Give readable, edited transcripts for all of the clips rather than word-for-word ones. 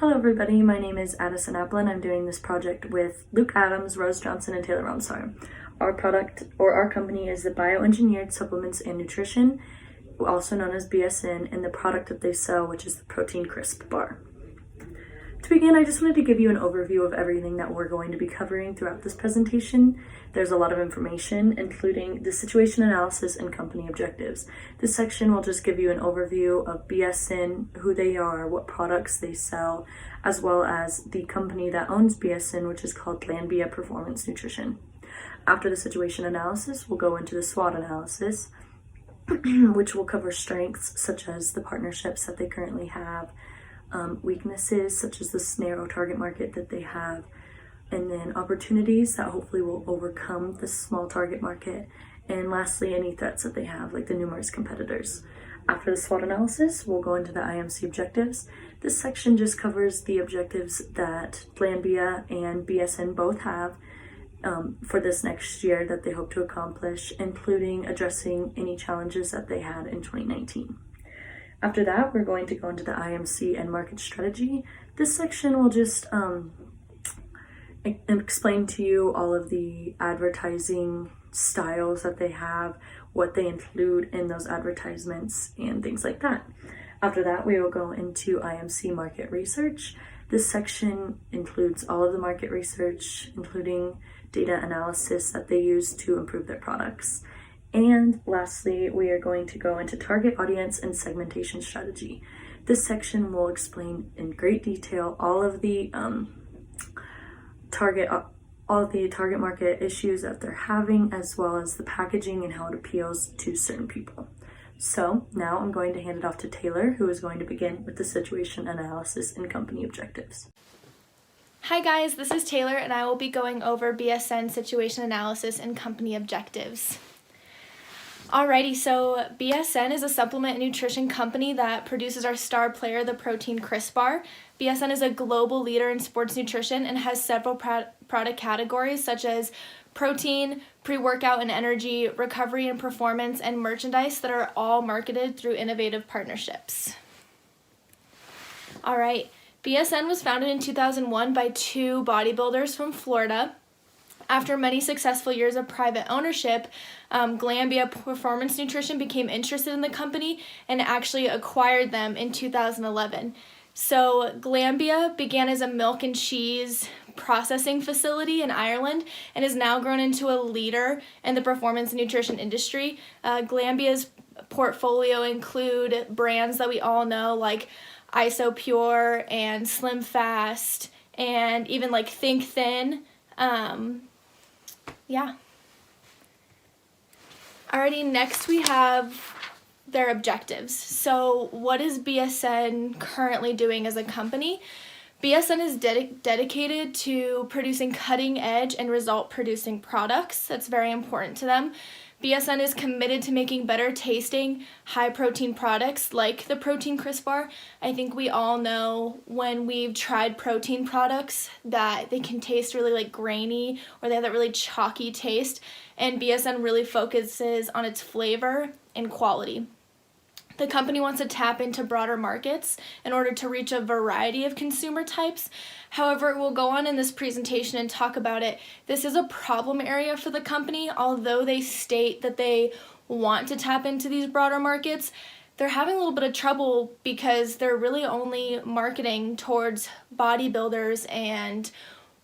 Hello everybody, my name is Addison Applin. I'm doing this project with Luke Adams, Rose Johnson, and Taylor Ronsar. Our company is the Bioengineered Supplements and Nutrition, also known as BSN, and the product that they sell, which is the Protein Crisp bar. To begin, I just wanted to give you an overview of everything that we're going to be covering throughout this presentation. There's a lot of information, including the situation analysis and company objectives. This section will just give you an overview of BSN, who they are, what products they sell, as well as the company that owns BSN, which is called Glanbia Performance Nutrition. After the situation analysis, we'll go into the SWOT analysis, which will cover strengths such as the partnerships that they currently have, weaknesses such as this narrow target market that they have, and then opportunities that hopefully will overcome this small target market, and lastly any threats that they have, like the numerous competitors. After the SWOT analysis, we'll go into the IMC objectives. This section just covers the objectives that Glanbia and BSN both have for this next year that they hope to accomplish, including addressing any challenges that they had in 2019. After that, we're going to go into the IMC and market strategy. This section will just explain to you all of the advertising styles that they have, what they include in those advertisements, and things like that. After that, we will go into IMC market research. This section includes all of the market research, including data analysis that they use to improve their products. And lastly, we are going to go into target audience and segmentation strategy. This section will explain in great detail all of the target market issues that they're having, as well as the packaging and how it appeals to certain people. So now I'm going to hand it off to Taylor, who is going to begin with the situation analysis and company objectives. Hi guys, this is Taylor and I will be going over BSN situation analysis and company objectives. Alrighty, so BSN is a supplement and nutrition company that produces our star player, the Protein Crisp bar. BSN is a global leader in sports nutrition and has several product categories such as protein, pre-workout and energy, recovery and performance, and merchandise that are all marketed through innovative partnerships. Alright, BSN was founded in 2001 by two bodybuilders from Florida. After many successful years of private ownership, Glanbia Performance Nutrition became interested in the company and actually acquired them in 2011. So Glanbia began as a milk and cheese processing facility in Ireland and has now grown into a leader in the performance nutrition industry. Glanbia's portfolio include brands that we all know like Isopure and Slim Fast and even like Think Thin. Alrighty, next we have their objectives. So what is BSN currently doing as a company? BSN is dedicated to producing cutting edge and result producing products. That's very important to them. BSN is committed to making better tasting, high protein products like the Protein Crisp bar. I think we all know when we've tried protein products that they can taste really like grainy or they have that really chalky taste, and BSN really focuses on its flavor and quality. The company wants to tap into broader markets in order to reach a variety of consumer types. However, we'll go on in this presentation and talk about it. This is a problem area for the company. Although they state that they want to tap into these broader markets, they're having a little bit of trouble because they're really only marketing towards bodybuilders and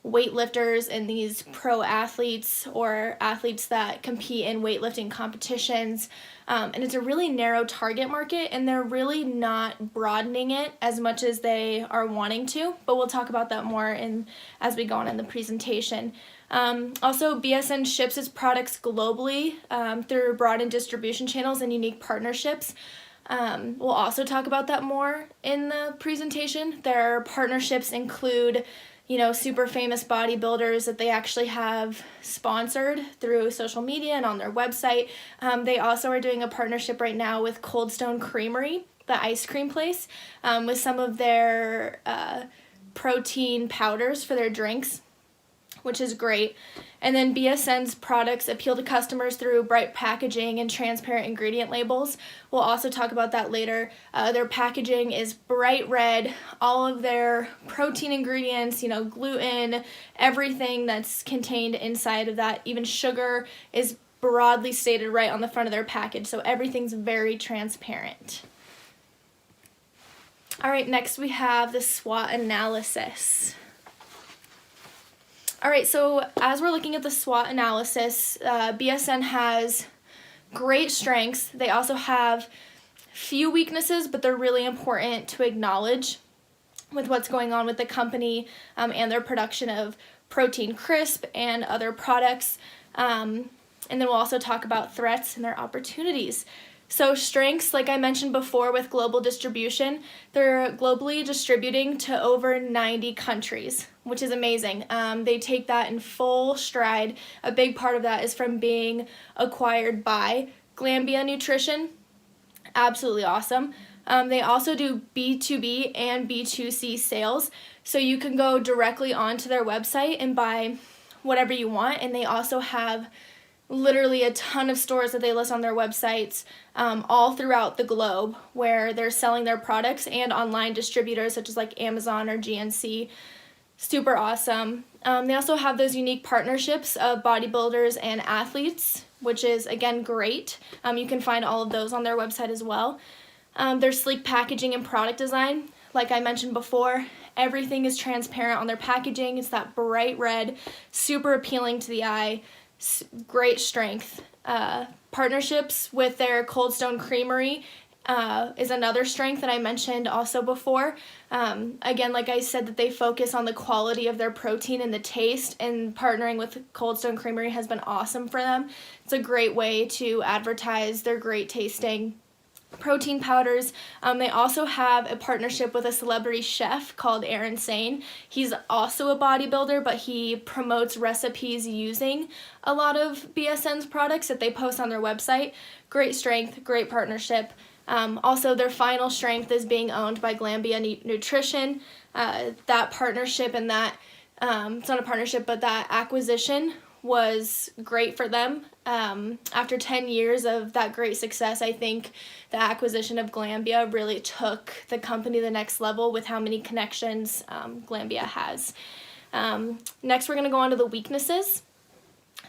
weightlifters and these pro athletes or athletes that compete in weightlifting competitions. And it's a really narrow target market, and they're really not broadening it as much as they are wanting to, but we'll talk about that more as we go on in the presentation. Also, BSN ships its products globally through broadened distribution channels and unique partnerships. We'll also talk about that more in the presentation. Their partnerships include super famous bodybuilders that they actually have sponsored through social media and on their website. They also are doing a partnership right now with Cold Stone Creamery, the ice cream place, with some of their protein powders for their drinks, which is great. And then BSN's products appeal to customers through bright packaging and transparent ingredient labels. We'll also talk about that later. Their packaging is bright red. All of their protein ingredients, gluten, everything that's contained inside of that, even sugar, is broadly stated right on the front of their package. So everything's very transparent. All right, next we have the SWOT analysis. All right, so as we're looking at the SWOT analysis, BSN has great strengths. They also have few weaknesses, but they're really important to acknowledge with what's going on with the company and their production of Protein Crisp and other products. And then we'll also talk about threats and their opportunities. So strengths, like I mentioned before with global distribution, they're globally distributing to over 90 countries, which is amazing. They take that in full stride. A big part of that is from being acquired by Glanbia Nutrition. Absolutely awesome. They also do B2B and B2C sales, so you can go directly onto their website and buy whatever you want, and they also have literally a ton of stores that they list on their websites all throughout the globe where they're selling their products, and online distributors such as like Amazon or GNC. Super awesome. They also have those unique partnerships of bodybuilders and athletes, which is, again, great. You can find all of those on their website as well. Their sleek packaging and product design, like I mentioned before, everything is transparent on their packaging. It's that bright red, super appealing to the eye. Great strength. Partnerships with their Cold Stone Creamery is another strength that I mentioned also before. Again, like I said, that they focus on the quality of their protein and the taste, and partnering with Cold Stone Creamery has been awesome for them. It's a great way to advertise their great tasting protein powders. They also have a partnership with a celebrity chef called Aaron Sane. He's also a bodybuilder, but he promotes recipes using a lot of BSN's products that they post on their website. Great strength, great partnership. Also, their final strength is being owned by Glanbia Nutrition. That partnership and that, it's not a partnership, but that acquisition was great for them. After 10 years of that great success, I think the acquisition of Glanbia really took the company to the next level with how many connections Glanbia has. Next, we're going to go on to the weaknesses.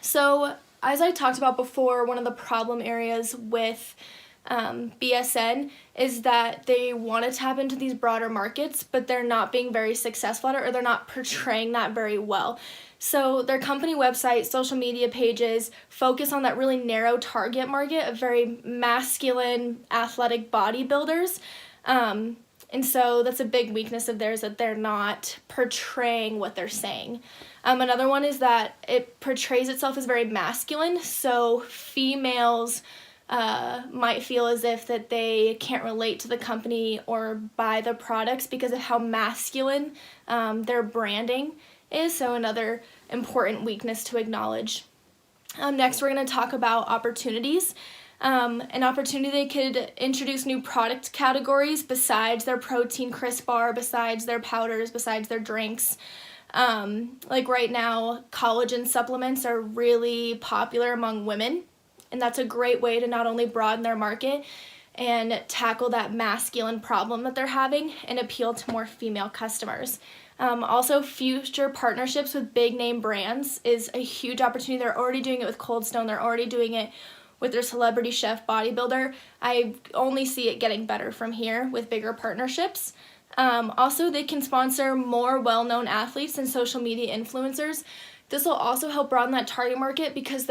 So, as I talked about before, one of the problem areas with BSN is that they want to tap into these broader markets, but they're not being very successful at it, or they're not portraying that very well. So their company website, social media pages focus on that really narrow target market of very masculine, athletic bodybuilders. And so that's a big weakness of theirs, that they're not portraying what they're saying. Another one is that it portrays itself as very masculine, so females might feel as if that they can't relate to the company or buy the products because of how masculine their branding is. So another important weakness to acknowledge. Next, we're going to talk about opportunities. An opportunity, they could introduce new product categories besides their Protein Crisp bar, besides their powders, besides their drinks. Like right now, collagen supplements are really popular among women, and that's a great way to not only broaden their market and tackle that masculine problem that they're having and appeal to more female customers. Also, future partnerships with big name brands is a huge opportunity. They're already doing it with Cold Stone. They're already doing it with their celebrity chef bodybuilder. I only see it getting better from here with bigger partnerships. Also, they can sponsor more well-known athletes and social media influencers. This will also help broaden that target market because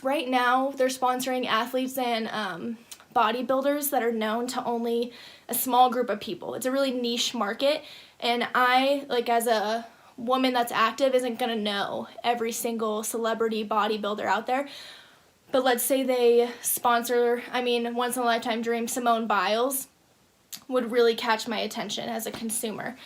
right now they're sponsoring athletes and bodybuilders that are known to only a small group of people. It's a really niche market, and I, as a woman that's active, isn't going to know every single celebrity bodybuilder out there. But let's say they sponsor, once in a lifetime dream, Simone Biles would really catch my attention as a consumer.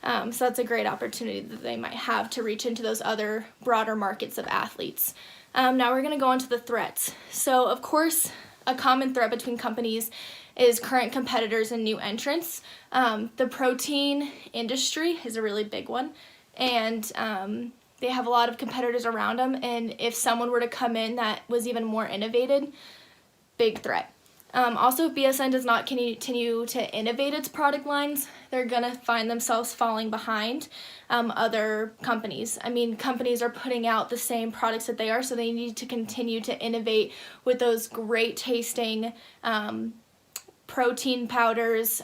So that's a great opportunity that they might have to reach into those other broader markets of athletes. Now we're going to go on to the threats. So, of course, a common threat between companies is current competitors and new entrants. The protein industry is a really big one, and they have a lot of competitors around them, and if someone were to come in that was even more innovated, big threat. Also, if BSN does not continue to innovate its product lines, they're going to find themselves falling behind other companies. I mean, companies are putting out the same products that they are, so they need to continue to innovate with those great tasting protein powders,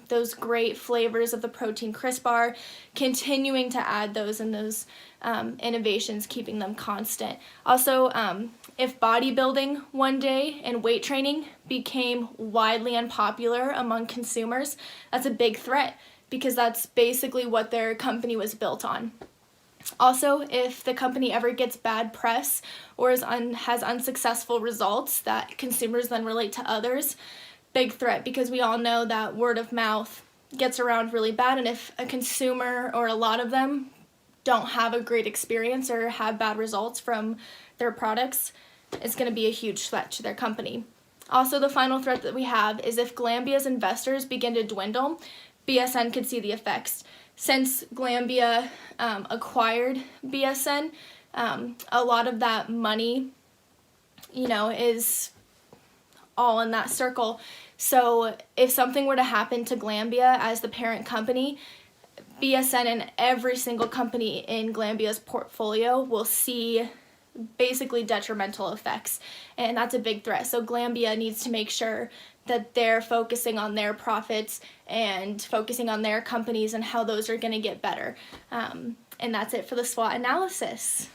those great flavors of the protein crisp bar, continuing to add those and those innovations, keeping them constant. Also, if bodybuilding one day and weight training became widely unpopular among consumers, that's a big threat because that's basically what their company was built on. Also, if the company ever gets bad press or has unsuccessful results that consumers then relate to others, big threat, because we all know that word of mouth gets around really bad, and if a consumer or a lot of them don't have a great experience or have bad results from their products, it's going to be a huge threat to their company. Also, the final threat that we have is if Glanbia's investors begin to dwindle, BSN could see the effects. Since Glanbia acquired BSN, a lot of that money, is all in that circle. So if something were to happen to Glanbia as the parent company, BSN and every single company in Glanbia's portfolio will see basically detrimental effects, and that's a big threat. So Glanbia needs to make sure that they're focusing on their profits and focusing on their companies and how those are going to get better. And that's it for the SWOT analysis.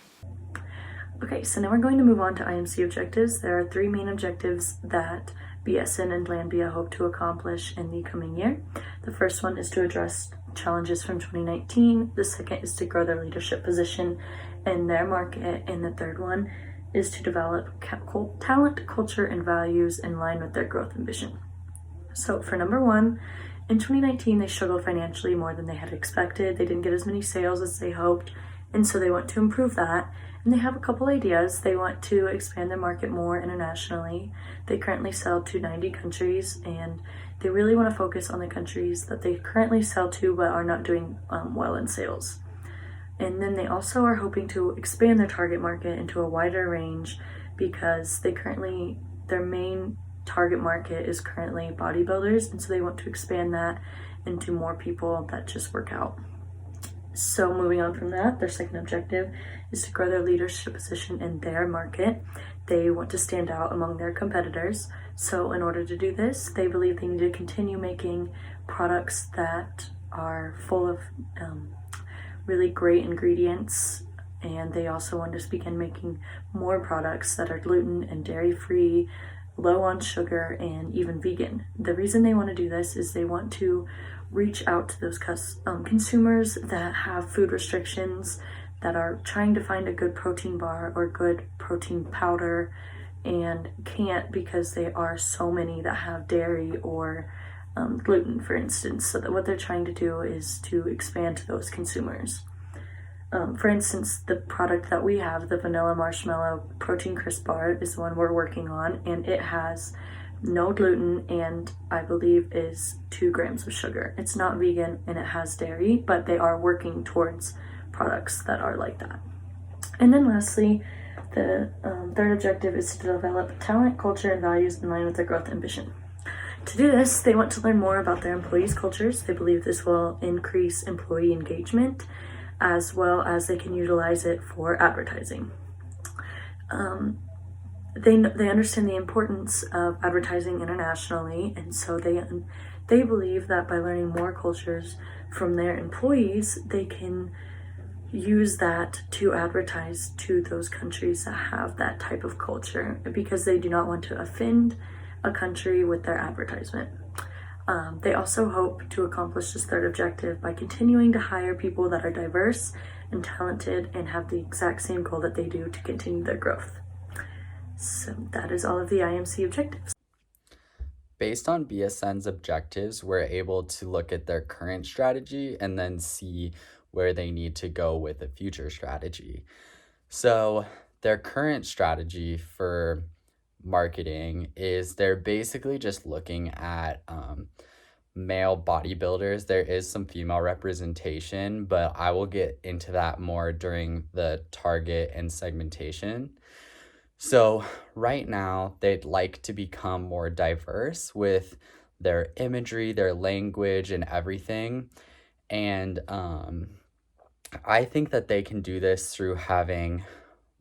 Okay, so now we're going to move on to IMC objectives. There are 3 main objectives that BSN and Glanbia hope to accomplish in the coming year. The first one is to address challenges from 2019. The second is to grow their leadership position in their market. And the third one is to develop talent, culture, and values in line with their growth ambition. So for number 1, in 2019, they struggled financially more than they had expected. They didn't get as many sales as they hoped, and so they want to improve that. And they have a couple ideas. They want to expand their market more internationally. They currently sell to 90 countries, and they really want to focus on the countries that they currently sell to but are not doing well in sales. And then they also are hoping to expand their target market into a wider range because their main target market is currently bodybuilders, and so they want to expand that into more people that just work out. So moving on from that, their second objective is to grow their leadership position in their market. They want to stand out among their competitors. So in order to do this, they believe they need to continue making products that are full of really great ingredients, and they also want to begin making more products that are gluten and dairy free, low on sugar, and even vegan. The reason they want to do this is they want to reach out to those consumers that have food restrictions, that are trying to find a good protein bar or good protein powder and can't because there are so many that have dairy or gluten, for instance. So that what they're trying to do is to expand to those consumers. For instance, the product that we have, the vanilla marshmallow protein crisp bar, is the one we're working on, and it has no gluten and I believe is 2 grams of sugar. It's not vegan and it has dairy, but they are working towards products that are like that. And then lastly, the third objective is to develop talent, culture, and values in line with their growth ambition. To do this, they want to learn more about their employees' cultures. They believe this will increase employee engagement, as well as they can utilize it for advertising. They understand the importance of advertising internationally, and so they believe that by learning more cultures from their employees, they can use that to advertise to those countries that have that type of culture, because they do not want to offend a country with their advertisement. They also hope to accomplish this third objective by continuing to hire people that are diverse and talented and have the exact same goal that they do to continue their growth. So that is all of the IMC objectives. Based on BSN's objectives, we're able to look at their current strategy and then see where they need to go with a future strategy. So their current strategy for marketing is they're basically just looking at male bodybuilders. There is some female representation, but I will get into that more during the target and segmentation. So right now, they'd like to become more diverse with their imagery, their language, and everything. And I think that they can do this through having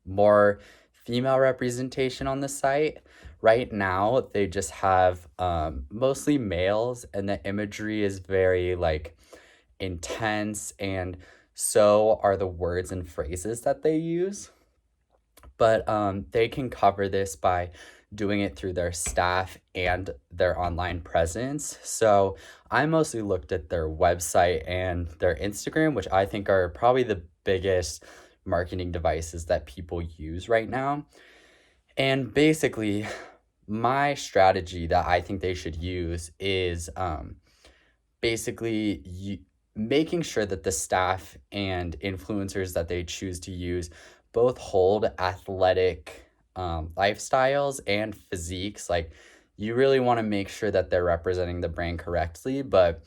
more female representation on the site. Right now, they just have mostly males, and the imagery is very like intense, and so are the words and phrases that they use. But they can cover this by doing it through their staff and their online presence. So I mostly looked at their website and their Instagram, which I think are probably the biggest marketing devices that people use right now. And basically, my strategy that I think they should use is making sure that the staff and influencers that they choose to use both hold athletic lifestyles and physiques. Like, you really want to make sure that they're representing the brand correctly, but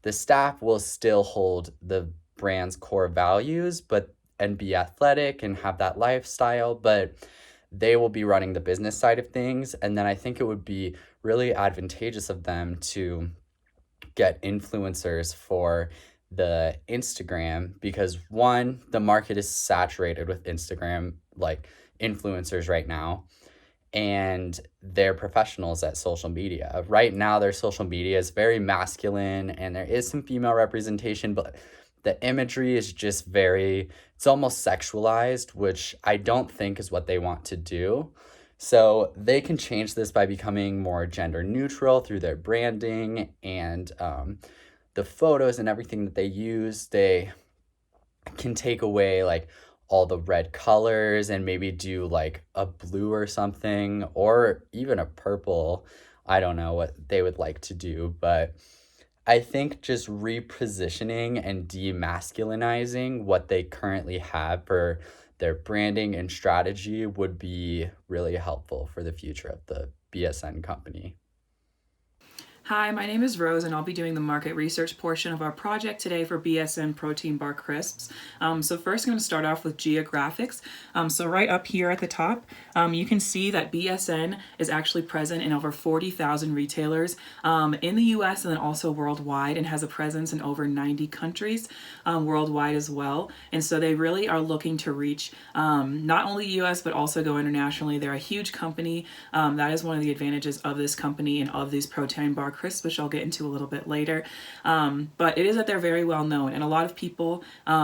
the staff will still hold the brand's core values and be athletic and have that lifestyle, but they will be running the business side of things. And then I think it would be really advantageous of them to get influencers for the Instagram, because one, the market is saturated with Instagram like influencers right now, and they're professionals at social media. Right now, their social media is very masculine and there is some female representation, but the imagery is just it's almost sexualized, which I don't think is what they want to do. So they can change this by becoming more gender neutral through their branding and the photos and everything that they use. They can take away like all the red colors and maybe do like a blue or something, or even a purple. I don't know what they would like to do, but I think just repositioning and demasculinizing what they currently have for their branding and strategy would be really helpful for the future of the BSN company. Hi, my name is Rose, and I'll be doing the market research portion of our project today for BSN Protein Bar Crisps. So first I'm going to start off with geographics. So right up here at the top, you can see that BSN is actually present in over 40,000 retailers in the US and then also worldwide, and has a presence in over 90 countries worldwide as well. And so they really are looking to reach not only US but also go internationally. They're a huge company. That is one of the advantages of this company and of these protein bar crisps, which I'll get into a little bit later. But it is that they're very well known, and a lot of people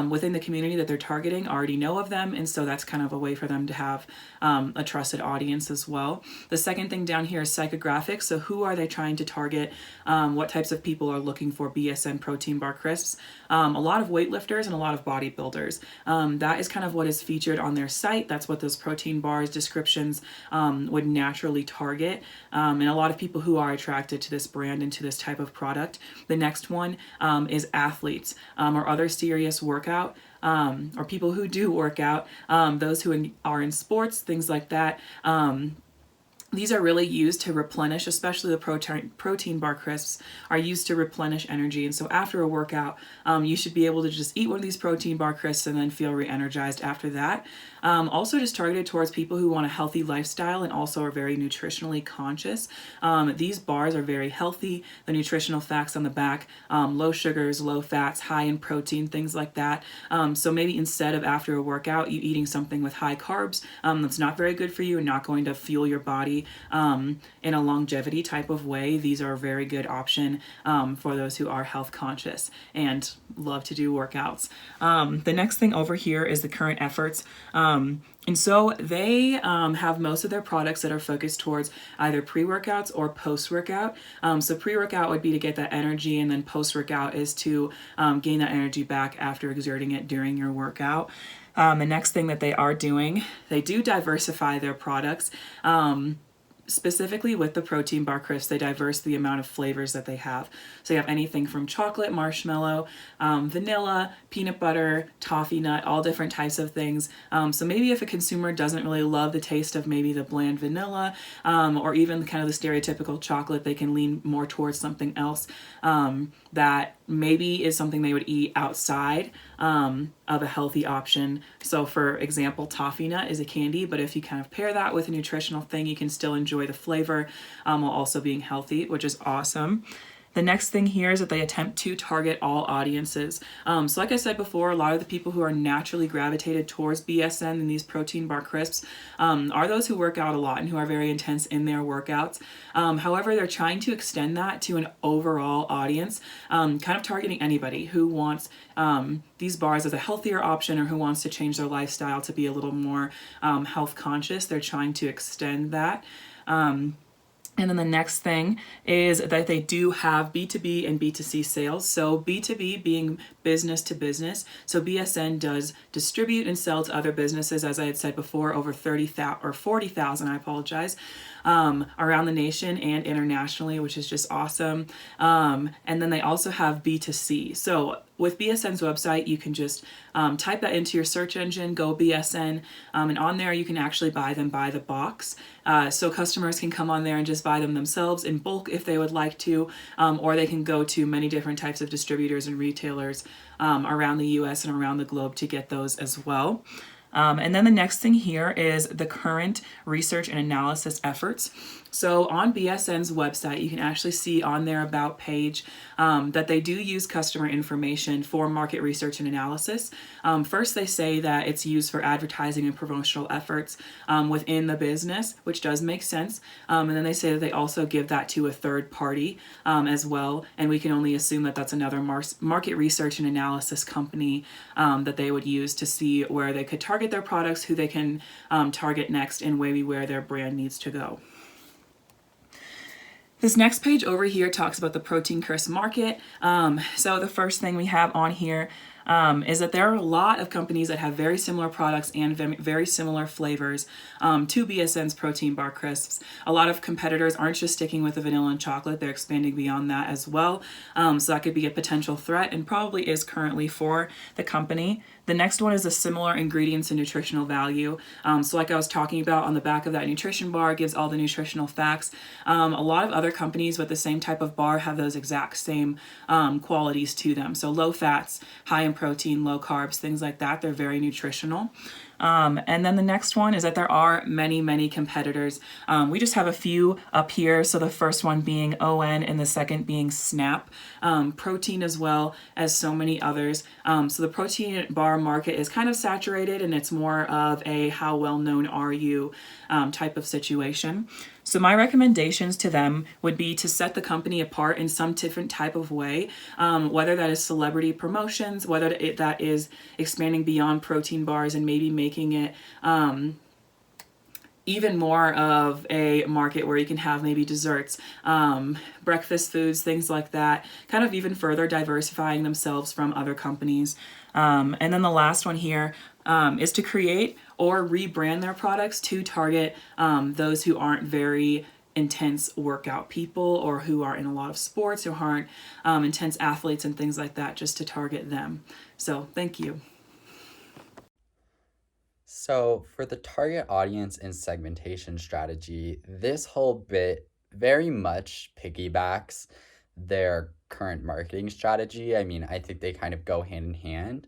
within the community that they're targeting already know of them, and so that's kind of a way for them to have a trusted audience as well. The second thing down here is psychographics. So who are they trying to target? What types of people are looking for BSN protein bar crisps? A lot of weightlifters and a lot of bodybuilders. That is kind of what is featured on their site. That's what those protein bars descriptions would naturally target, and a lot of people who are attracted to this brand and to this type of product. The next one is athletes or other serious workout or people who do work out, those who are in sports, things like that. These are really used to replenish, especially the protein bar crisps are used to replenish energy. And so after a workout, you should be able to just eat one of these protein bar crisps and then feel re-energized after that. Also just targeted towards people who want a healthy lifestyle and also are very nutritionally conscious. These bars are very healthy. The nutritional facts on the back, low sugars, low fats, high in protein, things like that. So maybe instead of after a workout, you eating something with high carbs that's not very good for you and not going to fuel your body in a longevity type of way, these are a very good option for those who are health conscious and love to do workouts. The next thing over here is the current efforts. And so they have most of their products that are focused towards either pre-workouts or post-workout. So pre-workout would be to get that energy, and then post-workout is to gain that energy back after exerting it during your workout. The next thing that they are doing, they do diversify their products. specifically with the protein bar crisps, they diverse the amount of flavors that they have. So you have anything from chocolate, marshmallow, vanilla, peanut butter, toffee nut, all different types of things. So maybe if a consumer doesn't really love the taste of maybe the bland vanilla, or even kind of the stereotypical chocolate, they can lean more towards something else that maybe is something they would eat outside of a healthy option. So for example, toffee nut is a candy, but if you kind of pair that with a nutritional thing, you can still enjoy the flavor while also being healthy, which is awesome. The next thing here is that they attempt to target all audiences. So like I said before, a lot of the people who are naturally gravitated towards BSN and these protein bar crisps are those who work out a lot and who are very intense in their workouts. However, they're trying to extend that to an overall audience, kind of targeting anybody who wants these bars as a healthier option or who wants to change their lifestyle to be a little more health conscious. They're trying to extend that. And then the next thing is that they do have B2B and B2C sales. So B2B being business to business. So BSN does distribute and sell to other businesses, as I had said before, over 30,000 or 40,000, I apologize, around the nation and internationally, which is just awesome. And then they also have B2C. So with BSN's website, you can just type that into your search engine, go BSN, and on there you can actually buy them by the box. So customers can come on there and just buy them themselves in bulk if they would like to, or they can go to many different types of distributors and retailers around the US and around the globe to get those as well. And then the next thing here is the current research and analysis efforts. So on BSN's website, you can actually see on their About page that they do use customer information for market research and analysis. First, they say that it's used for advertising and promotional efforts within the business, which does make sense. And then they say that they also give that to a third party as well. And we can only assume that that's another market research and analysis company that they would use to see where they could target their products, who they can target next, and maybe where their brand needs to go. This next page over here talks about the protein crisp market. So the first thing we have on here is that there are a lot of companies that have very similar products and very similar flavors to BSN's protein bar crisps. A lot of competitors aren't just sticking with the vanilla and chocolate, they're expanding beyond that as well. So that could be a potential threat and probably is currently for the company. The next one is the similar ingredients and nutritional value. So like I was talking about, on the back of that nutrition bar gives all the nutritional facts. A lot of other companies with the same type of bar have those exact same qualities to them. So low fats, high in protein, low carbs, things like that. They're very nutritional. And then the next one is that there are many competitors. We just have a few up here. So the first one being ON and the second being Snap. Protein as well as so many others. So the protein bar market is kind of saturated and it's more of a how well known are you type of situation. So my recommendations to them would be to set the company apart in some different type of way, whether that is celebrity promotions, whether that is expanding beyond protein bars and maybe making it even more of a market where you can have maybe desserts, breakfast foods, things like that, kind of even further diversifying themselves from other companies. And then the last one here is to create or rebrand their products to target those who aren't very intense workout people or who are in a lot of sports or aren't intense athletes and things like that, just to target them. So thank you. So for the target audience and segmentation strategy, this whole bit very much piggybacks their current marketing strategy. I mean, I think they kind of go hand in hand,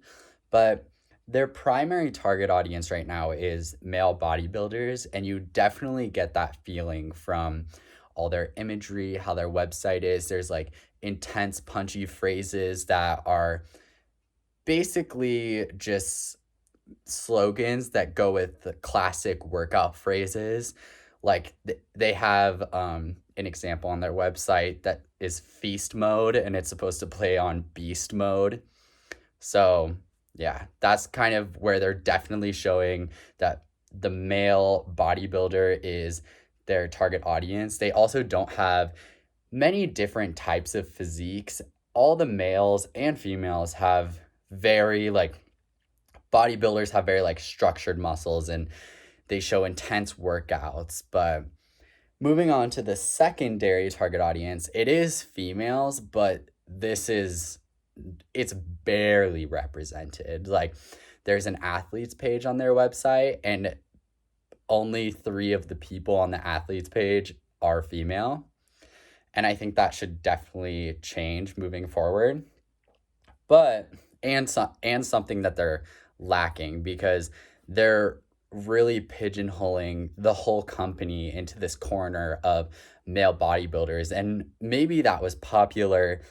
but their primary target audience right now is male bodybuilders, and you definitely get that feeling from all their imagery, how their website is. There's like intense, punchy phrases that are basically just slogans that go with the classic workout phrases. Like they have an example on their website that is feast mode, and it's supposed to play on beast mode. So yeah, that's kind of where they're definitely showing that the male bodybuilder is their target audience. They also don't have many different types of physiques. All the males and females have bodybuilders have very structured muscles and they show intense workouts, but Moving on to the secondary target audience, it is females, but it's barely represented. Like, there's an athletes page on their website, and only 3 of the people on the athletes page are female. And I think that should definitely change moving forward. But, and something that they're lacking, because they're really pigeonholing the whole company into this corner of male bodybuilders. And maybe that was popular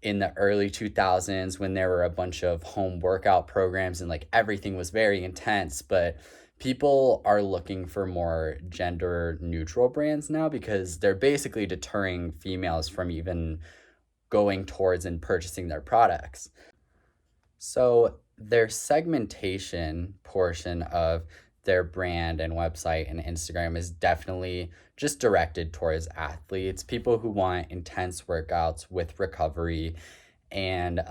in the early 2000s when there were a bunch of home workout programs and like everything was very intense, but people are looking for more gender neutral brands now, because they're basically deterring females from even going towards and purchasing their products. So their segmentation portion of their brand and website and Instagram is definitely just directed towards athletes, people who want intense workouts with recovery and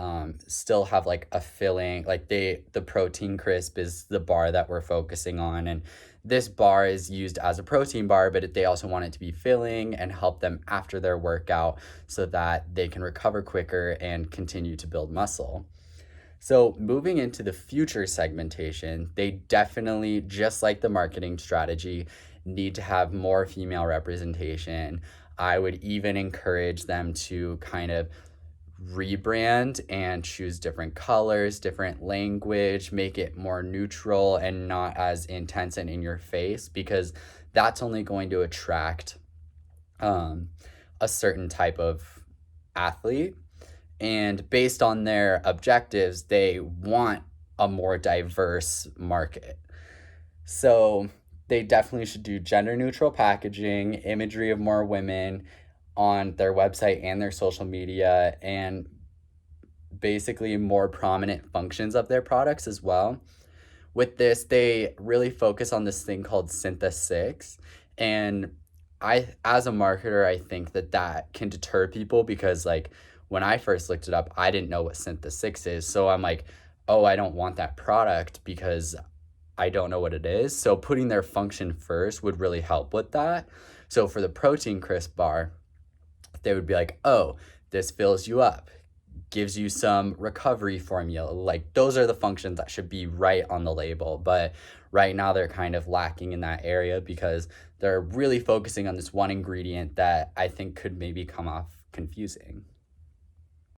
still have like a filling. Like the protein crisp is the bar that we're focusing on, and this bar is used as a protein bar, but they also want it to be filling and help them after their workout so that they can recover quicker and continue to build muscle. So moving into the future segmentation, they definitely, just like the marketing strategy, need to have more female representation. I would even encourage them to kind of rebrand and choose different colors, different language, make it more neutral and not as intense and in your face, because that's only going to attract a certain type of athlete. And based on their objectives, they want a more diverse market. So they definitely should do gender neutral packaging, imagery of more women on their website and their social media, and basically more prominent functions of their products as well. With this, they really focus on this thing called Syntha 6. And as a marketer, I think that can deter people, because like, when I first looked it up, I didn't know what Syntha 6 is. So I'm like, oh, I don't want that product because I don't know what it is. So putting their function first would really help with that. So for the protein crisp bar, they would be like, oh, this fills you up, gives you some recovery formula. Like, those are the functions that should be right on the label. But right now they're kind of lacking in that area, because they're really focusing on this one ingredient that I think could maybe come off confusing.